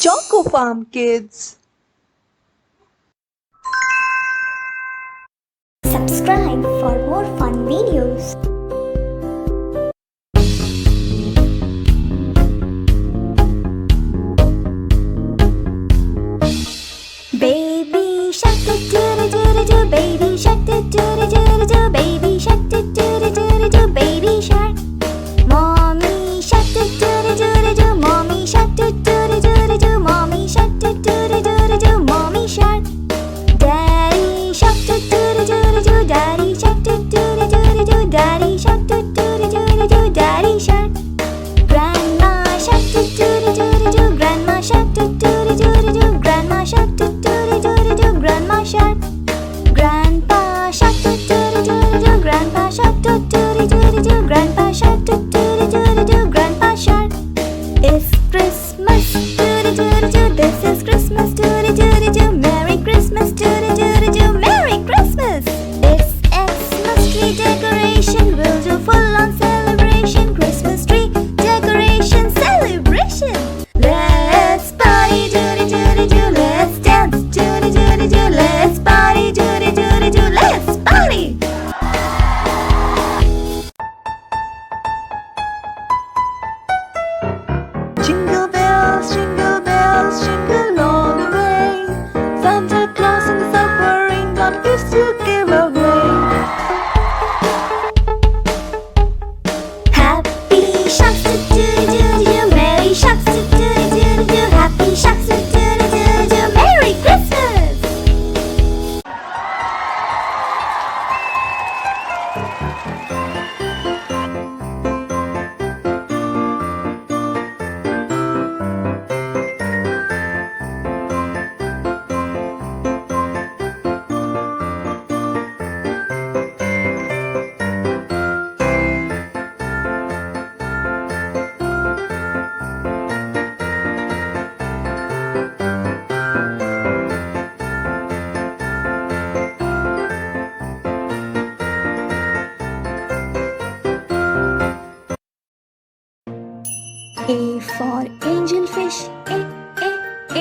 ChocoFarm Kids. Subscribe for more fun videos. Baby shark do do do do do, baby shark do do do do do, baby shark do do do do do, baby shark. Mommy shark do do do do, mommy shark do do do do, mommy shark do do do do, mommy shark. Daddy shark do do do, daddy shark do do do, daddy shark do do do, daddy shark. Grandma shark do do do, grandma shark do do, grandma shark do do, grandma shark. Grandpa shark do do, grandpa shark do do, grandpa shark do do, grandpa shark. It's Christmas, this is Christmas, Merry Christmas, Merry Christmas. It's Xmas tree decoration, we'll do full-on celebration, Christmas tree decoration celebration. Let's party, let's dance, let's party, let's party. Jingle bells, jingle all the way. Santa Claus and the suffering God gives to give away. Happy sharks do, merry sharks do, happy sharks do, Merry Christmas. A for angelfish, A